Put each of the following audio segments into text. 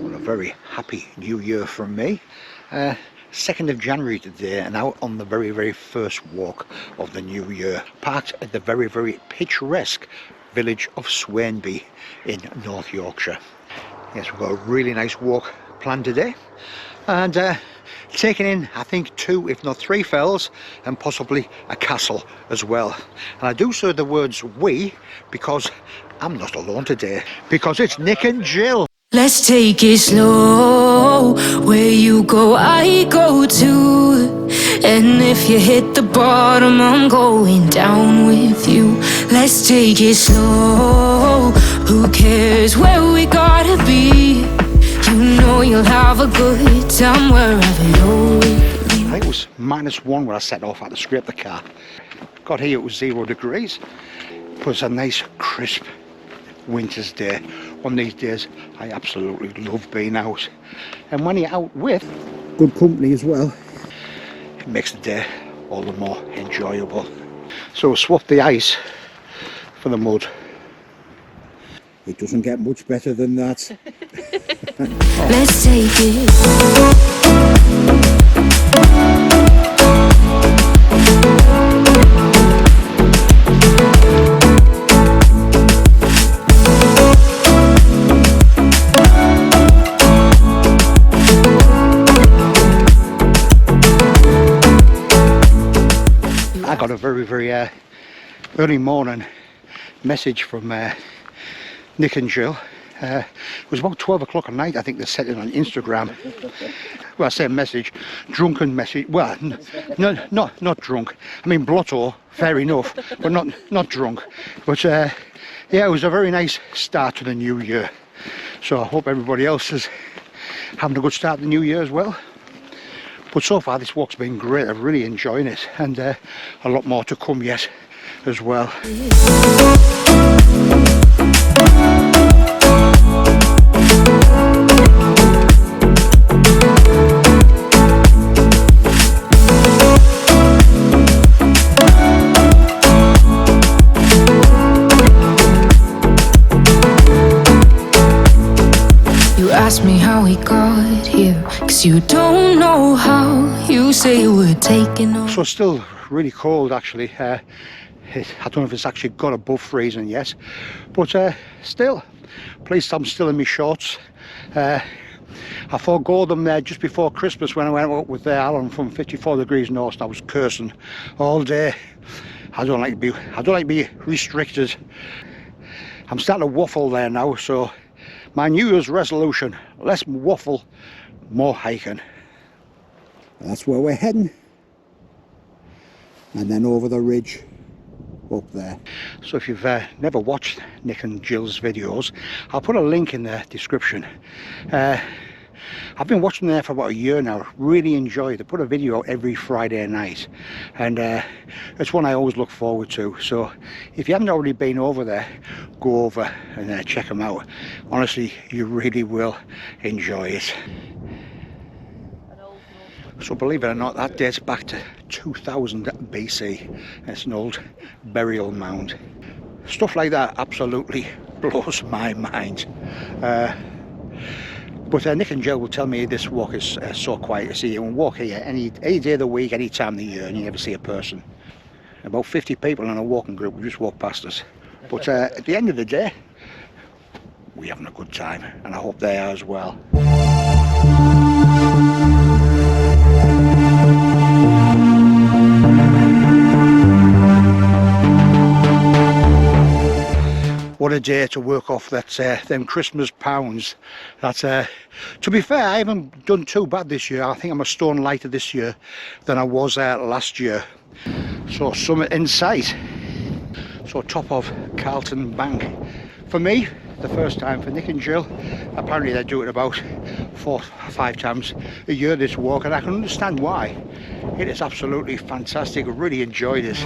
Well, a very happy new year from me. 2nd of January today, and out on the very first walk of the new year, parked at the very picturesque village of Swainby in North Yorkshire. Yes, we've got a really nice walk planned today, and taking in I think 2 if not 3 fells and possibly a castle as well. And I do say the words we because I'm not alone today, because it's Nick and Jill. Let's take it slow. Where you go, I go too. And if you hit the bottom, I'm going down with you. Let's take it slow. Who cares where we gotta be? You know you'll have a good time wherever you're with me. I think it was -1 when I set off. I had to scrape the car. Got here, it was 0 degrees. It was a nice crisp winter's day. On these days I absolutely love being out, and when you're out with good company as well, it makes the day all the more enjoyable. So swap the ice for the mud. It doesn't get much better than that. Let's take it. I got a very early morning message from Nick and Jill. It was about 12 o'clock at night. I think they sent it on Instagram. Well, I say message, drunken message. Well, not drunk. I mean blotto, fair enough, but not drunk. But yeah, it was a very nice start to the new year. So I hope everybody else is having a good start to the new year as well. But so far this walk's been great. I'm really enjoying it, and a lot more to come yet as well. You ask me how we got here, 'cause you don't know how. You say we're taking over. So it's still really cold actually. I don't know if it's actually got above freezing yet, but still, at least I'm still in my shorts. I forego them there just before Christmas when I went out with Alan from 54 degrees north, and I was cursing all day. I don't like to be restricted. I'm starting to waffle there now, so my New Year's resolution: less waffle, more hiking. That's where we're heading, and then over the ridge up there. So if you've never watched Nick and Jill's videos, I'll put a link in the description. I've been watching there for about a year now. Really enjoy it. They put a video out every Friday night, and it's one I always look forward to. So if you haven't already been over there, go over and check them out. Honestly, you really will enjoy it. So believe it or not, that dates back to 2000 BC. It's an old burial mound. Stuff like that absolutely blows my mind. But Nick and Jill will tell me this walk is so quiet to see. You can walk here any day of the week, any time of the year, and you never see a person. About 50 people in a walking group will just walk past us. But at the end of the day, we're having a good time, and I hope they are as well. What a day to work off that them Christmas pounds. That's to be fair, I haven't done too bad this year. I think I'm a stone lighter this year than I was last year. So summit in sight. So top of Carlton Bank. For me, the first time. For Nick and Jill, apparently they do it about 4 or 5 times a year, this walk, and I can understand why. It is absolutely fantastic. I really enjoyed it.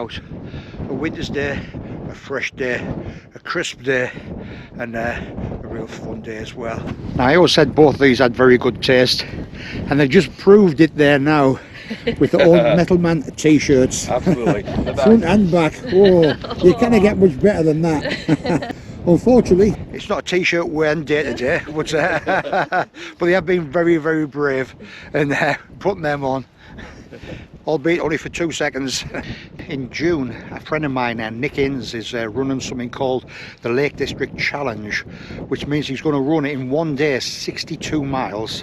out. A winter's day, a fresh day, a crisp day, and a real fun day as well. Now, I always said both these had very good taste, and they just proved it there now with the old Metalman t-shirts. Absolutely. Front and back. Oh, you can't get much better than that. Unfortunately, it's not a t-shirt wearing day to day, but they have been very, very brave and putting them on, albeit only for 2 seconds. In June, a friend of mine, Nick Innes, is running something called the Lake District Challenge, which means he's going to run in one day 62 miles.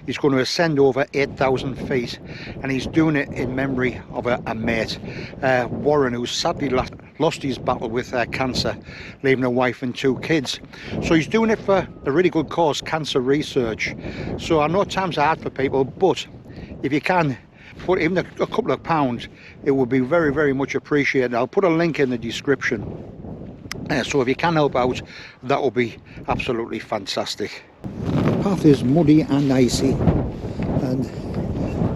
He's going to ascend over 8,000 feet, and he's doing it in memory of a mate, Warren, who sadly lost his battle with cancer, leaving a wife and 2 kids. So he's doing it for a really good cause, cancer research. So I know times are hard for people, but if you can put even a couple of pounds, it would be very, very much appreciated. I'll put a link in the description, so if you can help out, that will be absolutely fantastic. The path is muddy and icy, and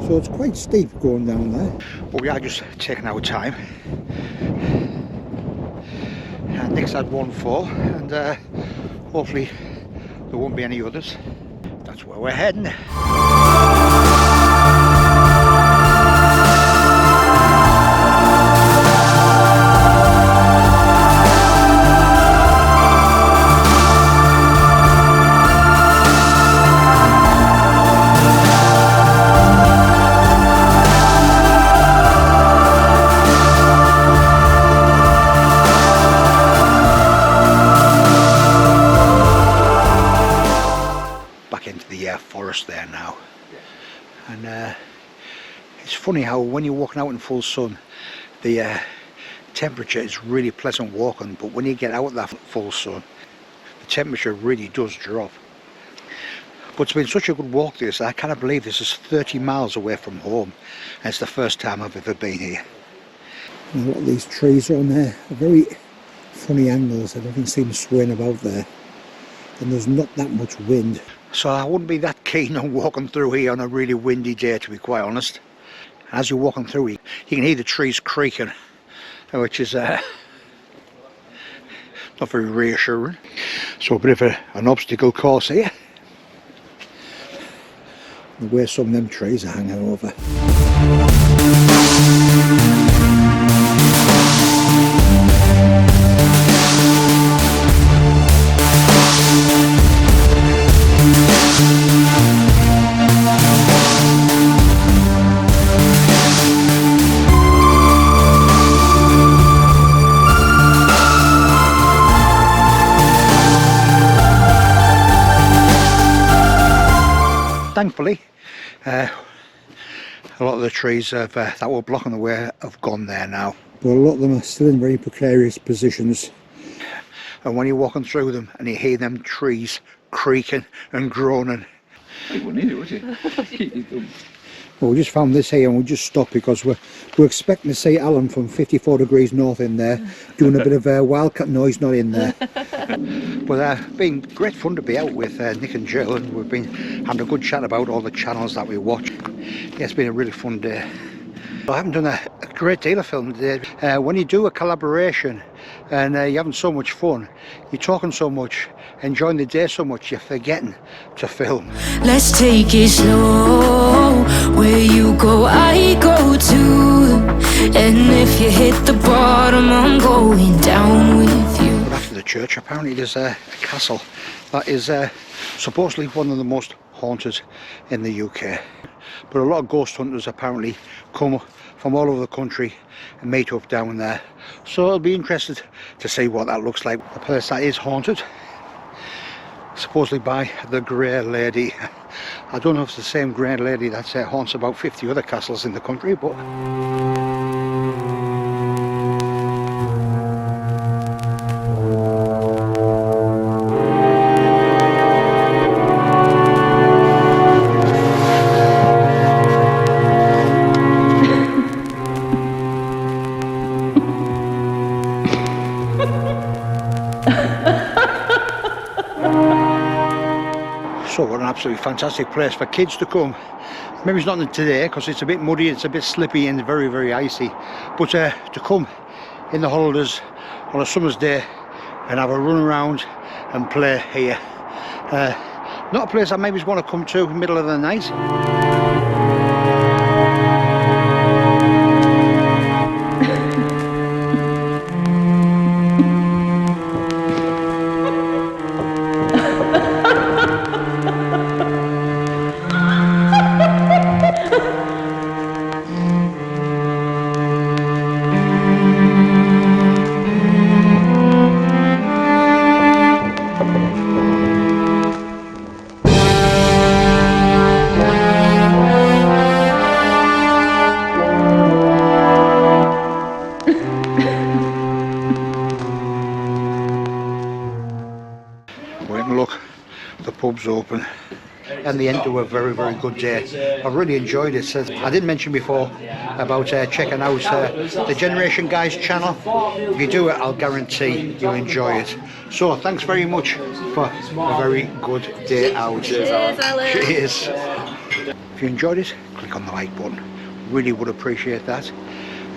so it's quite steep going down there, but we are just taking our time. Nick's had one fall, and hopefully there won't be any others. That's where we're heading. Forest there now, and it's funny how when you're walking out in full sun, the temperature is really pleasant walking, but when you get out of that full sun, the temperature really does drop. But it's been such a good walk this, I can't believe this is 30 miles away from home, and it's the first time I've ever been here. And a lot of these trees are on there are very funny angles, everything seems swaying about there, and there's not that much wind. So I wouldn't be that keen on walking through here on a really windy day, to be quite honest. As you're walking through here, you can hear the trees creaking, which is not very reassuring. So a bit of an obstacle course here. The way some of them trees are hanging over. Thankfully, a lot of the trees that were blocking the way have gone there now. But a lot of them are still in very precarious positions. And when you're walking through them and you hear them trees creaking and groaning. You wouldn't need it, would you? Well, we just found this here and we just stopped because we're expecting to see Alan from 54 degrees north in there doing a bit of wildcat noise, not in there. But it's been great fun to be out with Nick and Jill, and we've been having a good chat about all the channels that we watch. Yeah, it's been a really fun day. I haven't done a great deal of film today. When you do a collaboration and you're having so much fun, you're talking so much, enjoying the day so much, you're forgetting to film. Let's take it slow. Where you go, I go too. And if you hit the bottom, I'm going down with you. But after the church, apparently there's a castle that is supposedly one of the most haunted in the UK. But a lot of ghost hunters apparently come from all over the country and meet up down there. So I'll be interested to see what that looks like. The place that is haunted, supposedly by the Grey Lady. I don't know if it's the same Grey Lady that haunts about 50 other castles in the country, but... So what an absolutely fantastic place for kids to come maybe it's not today because it's a bit muddy, it's a bit slippy and very, very icy. But to come in the holidays on a summer's day and have a run around and play here. Not a place I maybe want to come to in the middle of the night. Look, the pub's open and the end to a very, very good day. I really enjoyed it. I did mention before about checking out the Generation Guys channel. If you do it, I'll guarantee you'll enjoy it. So thanks very much for a very good day out. Cheers, Alan. Cheers. If you enjoyed it, click on the like button. Really would appreciate that.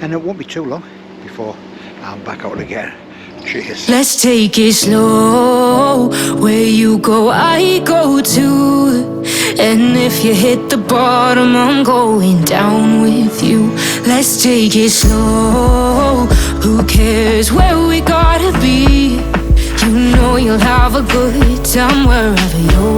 And it won't be too long before I'm back out again. Cheers. Let's take it slow. Where you go, I go too. And if you hit the bottom, I'm going down with you. Let's take it slow. Who cares where we gotta be? You know you'll have a good time wherever you're